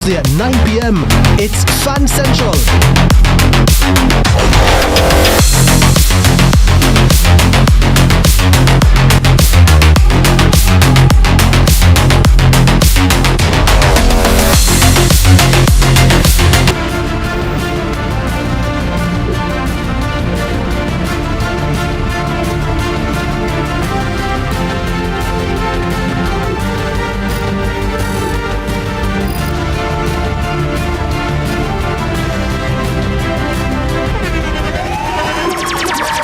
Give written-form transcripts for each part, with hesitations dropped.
At 9 p.m. It's Fan Central.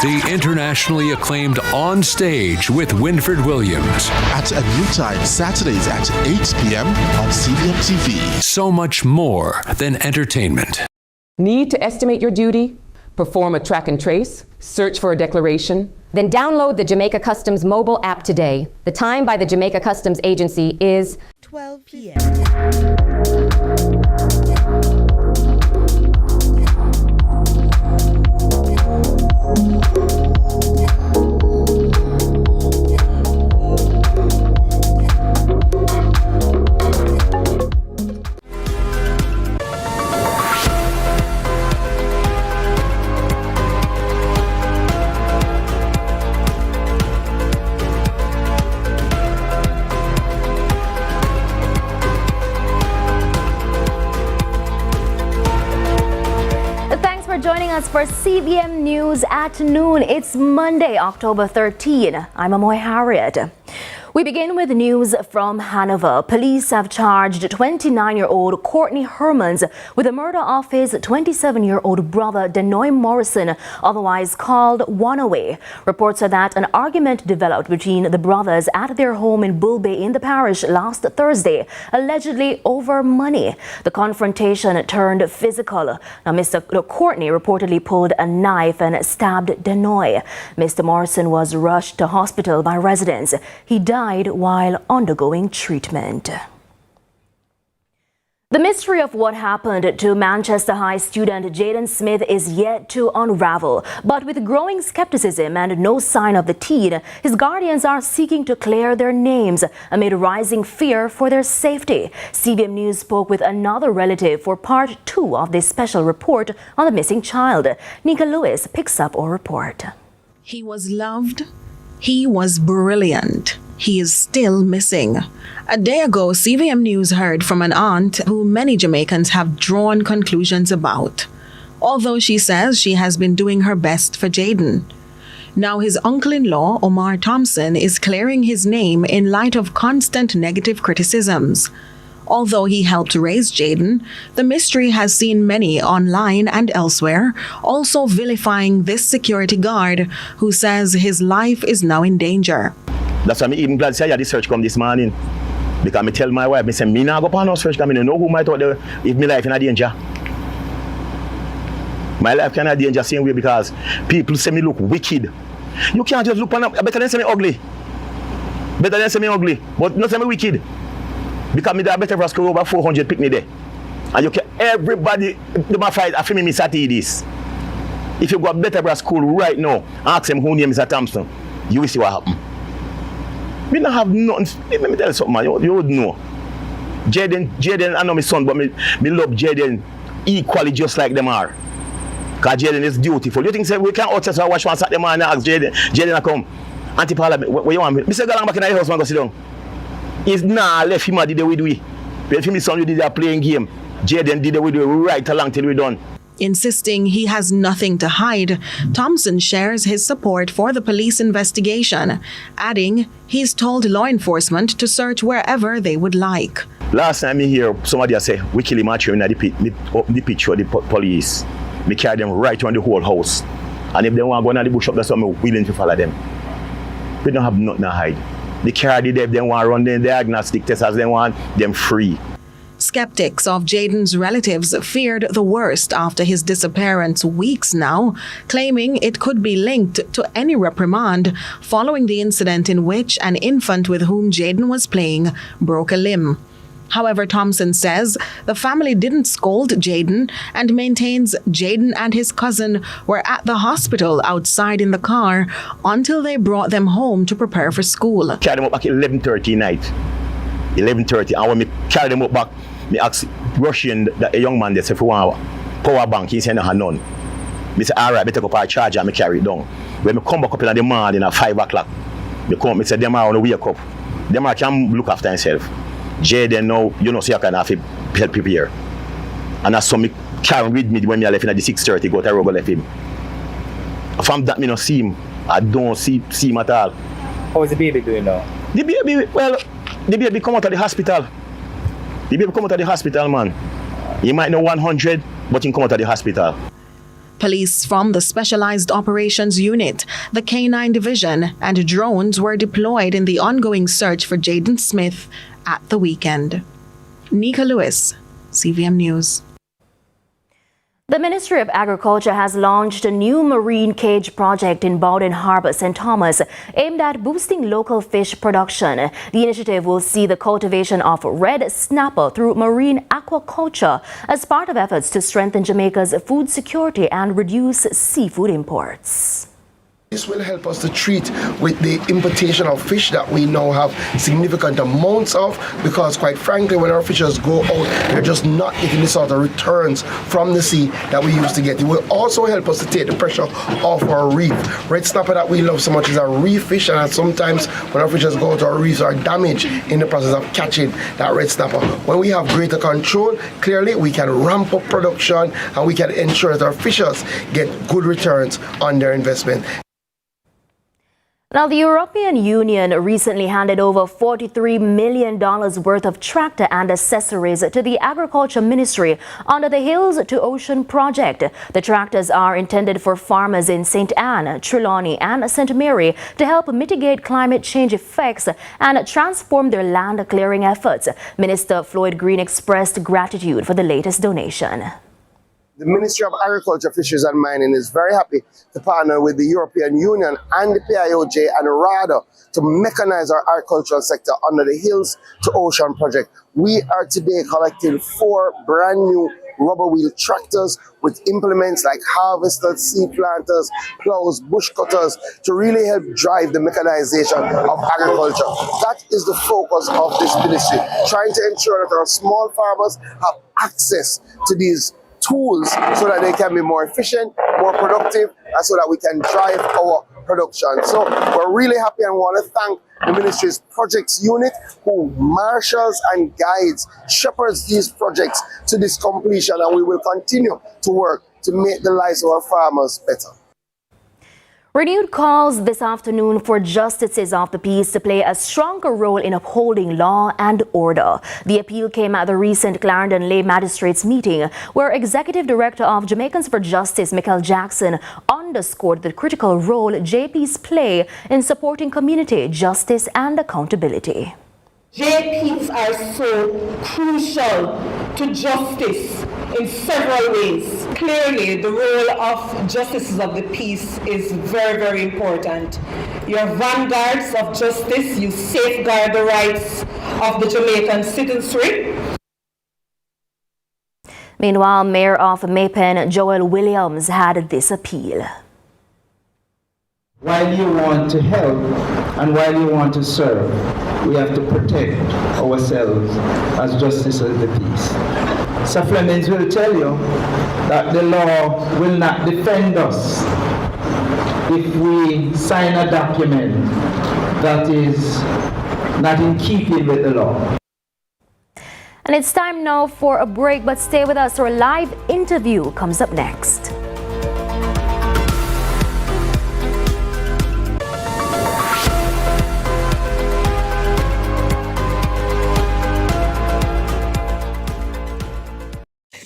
The internationally acclaimed On Stage with Winfred Williams. At a new time, Saturdays at 8 p.m. on CVM TV. So much more than entertainment. Need to estimate your duty? Perform a track and trace? Search for a declaration? Then download the Jamaica Customs mobile app today. The time by the Jamaica Customs Agency is 12 p.m. Joining us for CVM News at noon. It's Monday, October 13. I'm Amoy Harriet. We begin with news from Hanover. Police have charged 29-year-old Courtney Hermans with the murder of his 27-year-old brother Denoy Morrison, otherwise called One-Away. Reports are that an argument developed between the brothers at their home in Bull Bay in the parish last Thursday, allegedly over money. The confrontation turned physical. Now, Mr. Courtney reportedly pulled a knife and stabbed Denoy. Mr. Morrison was rushed to hospital by residents. He died while undergoing treatment. The mystery of what happened to Manchester High student Jayden Smith is yet to unravel. But with growing skepticism and no sign of the teen, his guardians are seeking to clear their names amid rising fear for their safety. CVM News spoke with another relative for part 2 of this special report on the missing child. Nika Lewis picks up our report. He was loved. He was brilliant. He is still missing. A day ago, CVM News heard from an aunt who many Jamaicans have drawn conclusions about, although she says she has been doing her best for Jaden. Now his uncle-in-law, Omar Thompson, is clearing his name in light of constant negative criticisms. Although he helped raise Jaden, the mystery has seen many online and elsewhere also vilifying this security guard who says his life is now in danger. That's why I'm even glad to say this search come this morning. Because I tell my wife, I say, me not go on no search because I don't know who might thought if my life in a danger. My life can in danger same way because people say me look wicked. You can't just look on up, better than say me ugly. Better than say me ugly, but not say me wicked. Because me da better for school over 400 pick me there. And you can everybody do my fight after me Saturday this. If you go better for school right now, ask them who name is Thompson, you will see what happen. Me not have nothing. Let me tell you something, man. You would know. Jaden, I know my son, but me love Jaden equally just like them are. Because Jaden is dutiful. You think say we can't out watch one Saturday man and ask Jaden to come. Auntie Paula, what you want me? Mr. Galang back in the house, man, go sit down. He's not left him did the way do we. But if my son did that playing game, Jaden did the way do we right along till we done. Insisting he has nothing to hide, Thompson shares his support for the police investigation, adding he's told law enforcement to search wherever they would like. Last time me hear somebody say, we kill him in the picture of the police. Me carry them right around the whole house. And if they want to go in the bush up, that's what I'm willing to follow them. We don't have nothing to hide. They carry the dev, they want to run the diagnostic tests as they want, them free. Skeptics of Jaden's relatives feared the worst after his disappearance weeks now, claiming it could be linked to any reprimand following the incident in which an infant with whom Jaden was playing broke a limb. However, Thompson says the family didn't scold Jaden and maintains Jaden and his cousin were at the hospital outside in the car until they brought them home to prepare for school. Carry them up back at 11:30 night. 11:30, and when me carry them up back, me ask rushing a young man that said, if you want power bank, he said, no, none. I said, all right, I take up our charger and I carry it down. When I come back up in the morning at 5 o'clock, I said, them are on the wake up. Them are can look after himself. Jaden now, you know, see I can have to help prepare. And that's some carry with me when I left in at the 6:30, go to Robo left him. From that, I don't see him. I don't see him at all. How is the baby doing now? The baby come out of the hospital. The baby come out of the hospital, man. He might know 100, but he come out of the hospital. Police from the Specialized Operations Unit, the K9 Division, and drones were deployed in the ongoing search for Jayden Smith at the weekend. Nika Lewis, CVM News. The Ministry of Agriculture has launched a new marine cage project in Bowden Harbour, St. Thomas, aimed at boosting local fish production. The initiative will see the cultivation of red snapper through marine aquaculture as part of efforts to strengthen Jamaica's food security and reduce seafood imports. This will help us to treat with the importation of fish that we now have significant amounts of, because quite frankly, when our fishers go out, they're just not getting the sort of returns from the sea that we used to get. It will also help us to take the pressure off our reef. Red snapper that we love so much is a reef fish, and sometimes when our fishers go to our reefs are damaged in the process of catching that red snapper. When we have greater control, clearly we can ramp up production and we can ensure that our fishers get good returns on their investment. Now, the European Union recently handed over $43 million worth of tractor and accessories to the Agriculture Ministry under the Hills to Ocean project. The tractors are intended for farmers in St. Anne, Trelawney and St. Mary to help mitigate climate change effects and transform their land clearing efforts. Minister Floyd Green expressed gratitude for the latest donation. The Ministry of Agriculture, Fisheries and Mining is very happy to partner with the European Union and the PIOJ and RADA to mechanize our agricultural sector under the Hills to Ocean project. We are today collecting 4 brand new rubber wheel tractors with implements like harvesters, seed planters, plows, bush cutters to really help drive the mechanization of agriculture. That is the focus of this ministry, trying to ensure that our small farmers have access to these tools so that they can be more efficient, more productive, and so that we can drive our production. So we're really happy and want to thank the ministry's projects unit who marshals and guides, shepherds these projects to this completion, and we will continue to work to make the lives of our farmers better. Renewed calls this afternoon for justices of the peace to play a stronger role in upholding law and order. The appeal came at the recent Clarendon Lay Magistrates meeting, where Executive Director of Jamaicans for Justice, Michael Jackson, underscored the critical role JPs play in supporting community justice and accountability. JPs are so crucial to justice in several ways. Clearly, the role of justices of the peace is very, very important. You're vanguards of justice. You safeguard the rights of the Jamaican citizenry. Meanwhile, Mayor of Maypen, Joel Williams, had this appeal. While you want to help and while you want to serve, we have to protect ourselves as justices of the peace. Sir Flemings will tell you that the law will not defend us if we sign a document that is not in keeping with the law. And it's time now for a break, but stay with us. Our live interview comes up next.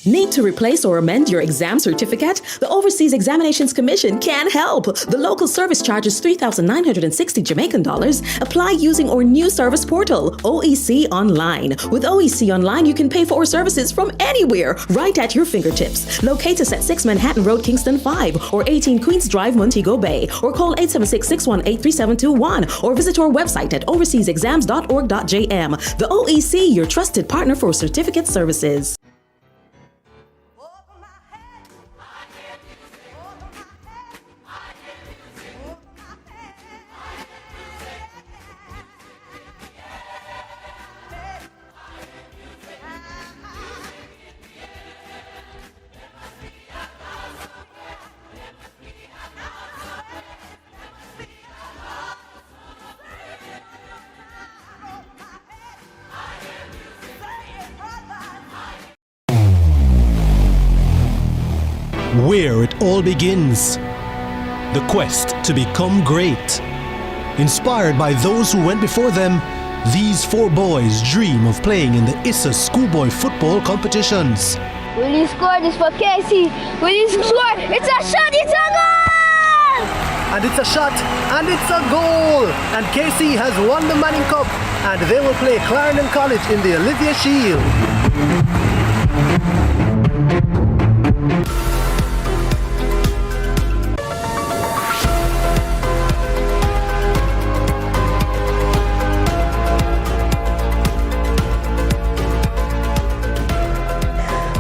Need to replace or amend your exam certificate? The Overseas Examinations Commission can help. The local service charges 3,960 Jamaican dollars. Apply using our new service portal, OEC Online. With OEC Online, you can pay for our services from anywhere, right at your fingertips. Locate us at 6 Manhattan Road, Kingston 5, or 18 Queens Drive, Montego Bay, or call 876-618-3721, or visit our website at overseasexams.org.jm. The OEC, your trusted partner for certificate services. where it all begins. The quest to become great. Inspired by those who went before them, these 4 boys dream of playing in the ISSA schoolboy football competitions. Will you score this for Casey? Will you score? It's a shot, it's a goal! And it's a shot, and it's a goal! And Casey has won the Manning Cup, and they will play Clarendon College in the Olivia Shield.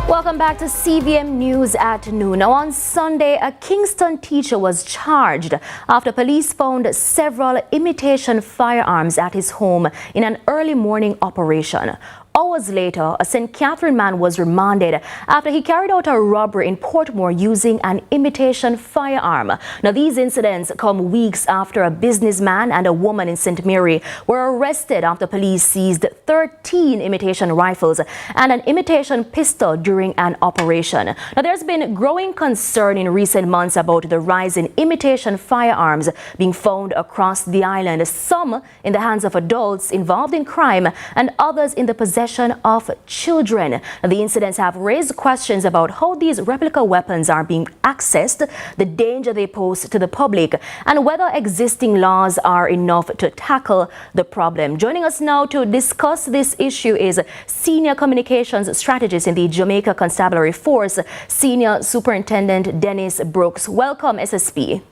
Welcome back to CVM News at noon. Now on Sunday, a Kingston teacher was charged after police found several imitation firearms at his home in an early morning operation. Hours later, a St. Catherine man was remanded after he carried out a robbery in Portmore using an imitation firearm. Now, these incidents come weeks after a businessman and a woman in St. Mary were arrested after police seized 13 imitation rifles and an imitation pistol during an operation. Now, there's been growing concern in recent months about the rise in imitation firearms being found across the island, some in the hands of adults involved in crime and others in the possession of children. The incidents have raised questions about how these replica weapons are being accessed, the danger they pose to the public, and whether existing laws are enough to tackle the problem. Joining us now to discuss this issue is Senior Communications Strategist in the Jamaica Constabulary Force, Senior Superintendent Dennis Brooks. Welcome, SSP.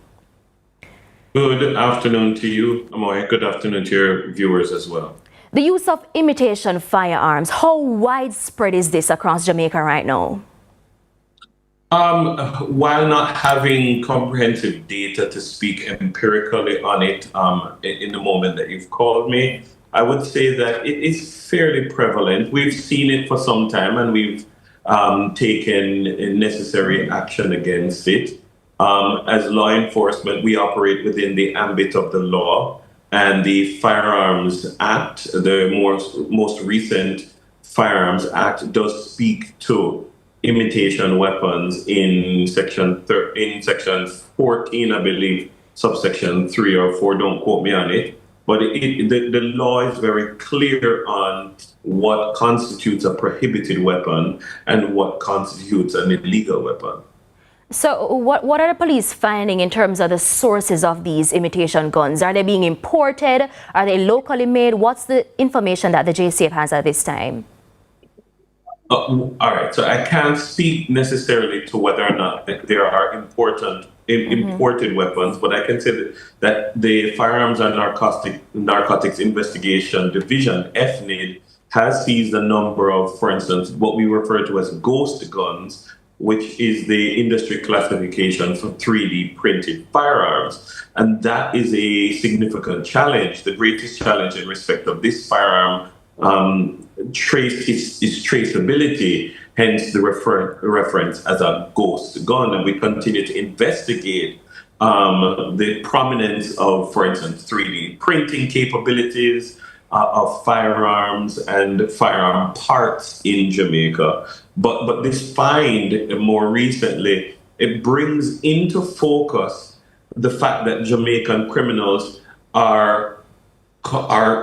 Good afternoon to you, Amoy. Good afternoon to your viewers as well. The use of imitation firearms, how widespread is this across Jamaica right now? While not having comprehensive data to speak empirically on it in the moment that you've called me, I would say that it is fairly prevalent. We've seen it for some time and we've taken necessary action against it. As law enforcement, we operate within the ambit of the law. And the Firearms Act, the most recent Firearms Act, does speak to imitation weapons in section 14, I believe, subsection 3 or 4. Don't quote me on it. But the law is very clear on what constitutes a prohibited weapon and what constitutes an illegal weapon. So what are the police finding in terms of the sources of these imitation guns? Are they being imported? Are they locally made? What's the information that the JCF has at this time? All right, so I can't speak necessarily to whether or not there are imported weapons, but I can say that the Firearms and Narcotics Investigation Division, FNID, has seized a number of, for instance, what we refer to as ghost guns, which is the industry classification for 3D printed firearms. And that is a significant challenge. The greatest challenge in respect of this firearm is traceability, hence the reference as a ghost gun. And we continue to investigate the prominence of, for instance, 3D printing capabilities of firearms and firearm parts in Jamaica. But this find more recently, it brings into focus the fact that Jamaican criminals are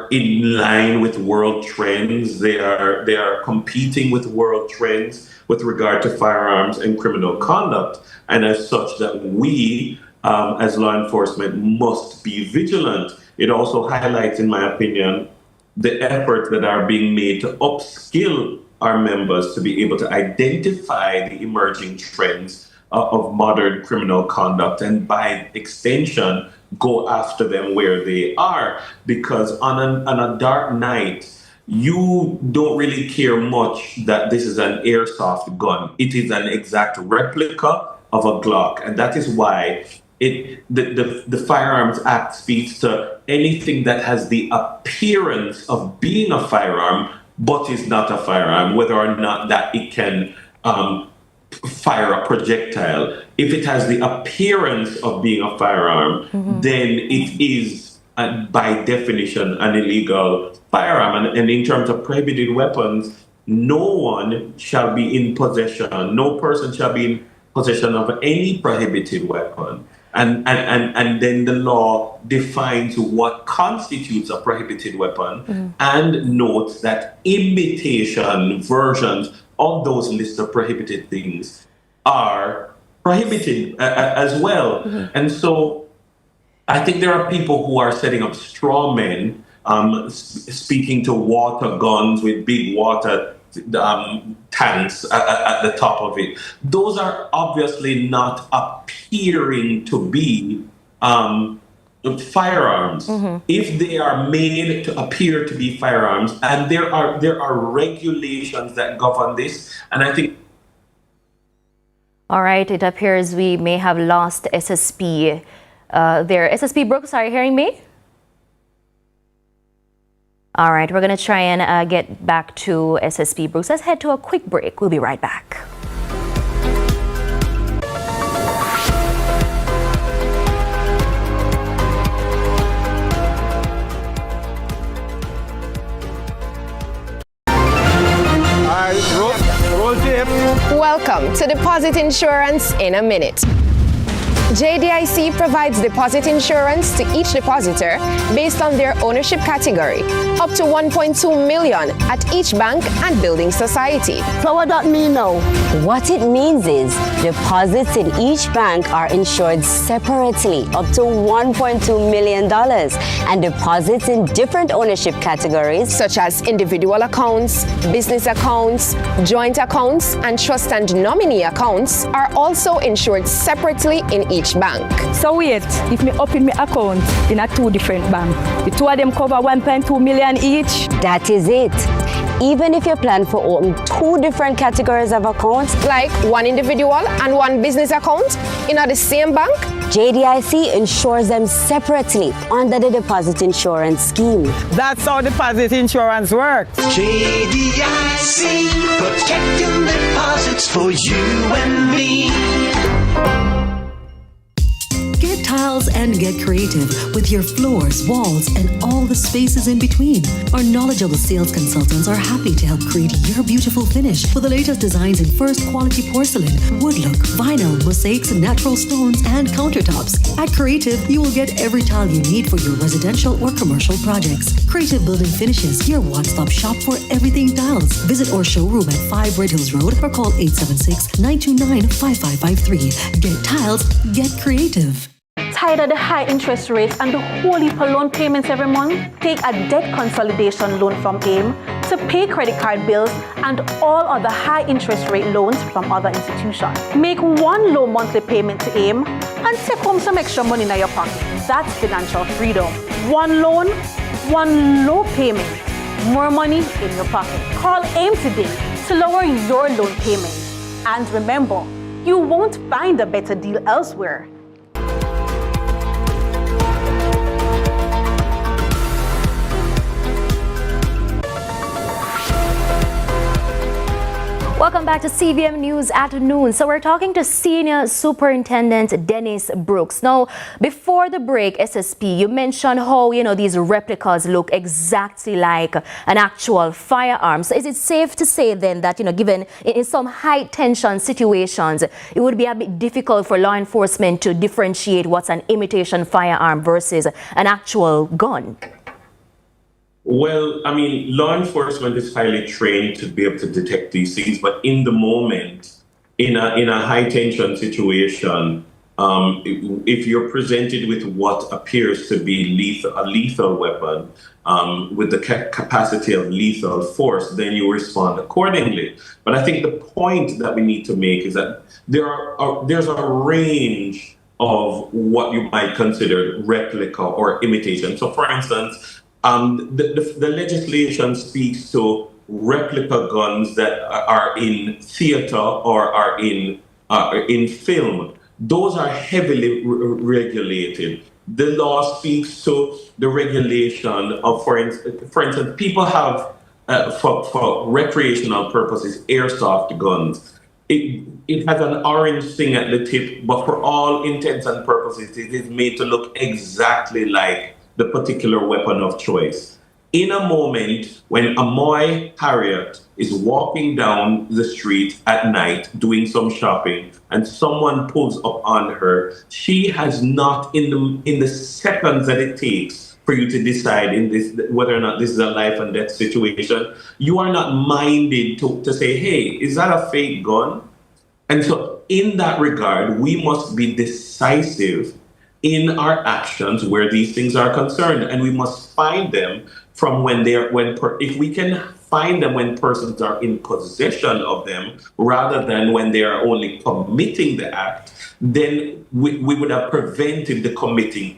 in line with world trends. They are competing with world trends with regard to firearms and criminal conduct. And as such that we, as law enforcement, must be vigilant. It also highlights, in my opinion, the efforts that are being made to upskill our members to be able to identify the emerging trends of modern criminal conduct and by extension go after them where they are, because on a dark night you don't really care much that this is an airsoft gun. It is an exact replica of a Glock, and that is why the Firearms Act speaks to anything that has the appearance of being a firearm but is not a firearm, whether or not that it can fire a projectile. If it has the appearance of being a firearm, then it is by definition an illegal firearm. And in terms of prohibited weapons, no one shall be in possession, no person shall be possession of any prohibited weapon. And then the law defines what constitutes a prohibited weapon and notes that imitation versions of those lists of prohibited things are prohibited as well. And so I think there are people who are setting up straw men, speaking to water guns with big water tanks at the top of it. Those are obviously not appearing to be firearms. If they are made to appear to be firearms, and there are regulations that govern this, and I think. All right, it appears we may have lost SSP there. SSP Brooks, are you hearing me? All right, we're going to try and get back to SSP Brooks. Let's head to a quick break. We'll be right back. Welcome to Deposit Insurance in a Minute. JDIC provides deposit insurance to each depositor based on their ownership category, up to $1.2 million at each bank and building society. So what that mean now? What it means is deposits in each bank are insured separately, up to $1.2 million, and deposits in different ownership categories, such as individual accounts, business accounts, joint accounts, and trust and nominee accounts, are also insured separately in each bank. So wait, if me open my account in a two different bank, the two of them cover 1.2 million each? That is it. Even if you plan for open two different categories of accounts, like one individual and one business account in the same bank, JDIC insures them separately under the deposit insurance scheme. That's how deposit insurance works. JDIC, protecting deposits for you and me. Get tiles and get creative with your floors, walls, and all the spaces in between. Our knowledgeable sales consultants are happy to help create your beautiful finish with the latest designs in first quality porcelain, wood look, vinyl, mosaics, natural stones, and countertops. At Creative, you will get every tile you need for your residential or commercial projects. Creative Building Finishes, your one-stop shop for everything tiles. Visit our showroom at 5 Red Hills Road or call 876-929-5553. Get tiles, get creative. Tired of the high interest rates and the whole heap of loan payments every month? Take a debt consolidation loan from AIM to pay credit card bills and all other high interest rate loans from other institutions. Make one low monthly payment to AIM and take home some extra money in your pocket. That's financial freedom. One loan, one low payment, more money in your pocket. Call AIM today to lower your loan payment. And remember, you won't find a better deal elsewhere. Welcome back to CVM News at noon. So we're talking to Senior Superintendent Dennis Brooks. Now, before the break, SSP, you mentioned how, these replicas look exactly like an actual firearm. So is it safe to say then that, given in some high tension situations, it would be a bit difficult for law enforcement to differentiate what's an imitation firearm versus an actual gun? Well, I mean, law enforcement is highly trained to be able to detect these things, but in the moment, in a high tension situation, if you're presented with what appears to be a lethal weapon with the capacity of lethal force, then you respond accordingly. But I think the point that we need to make is that there's a range of what you might consider replica or imitation. So, for instance, the legislation speaks to replica guns that are in theater or are in film. Those are heavily regulated. The law speaks to the regulation of, for instance, people have, for recreational purposes, airsoft guns. It has an orange thing at the tip, but for all intents and purposes, it is made to look exactly like the particular weapon of choice. in a moment when Amoy Harriet is walking down the street at night doing some shopping and someone pulls up on her, she has not, in the seconds that it takes for you to decide in this whether or not this is a life and death situation, you are not minded to say, hey, is that a fake gun? And so in that regard, we must be decisive in our actions where these things are concerned, and we must find them from if we can find them when persons are in possession of them rather than when they are only committing the act, then we would have prevented the committing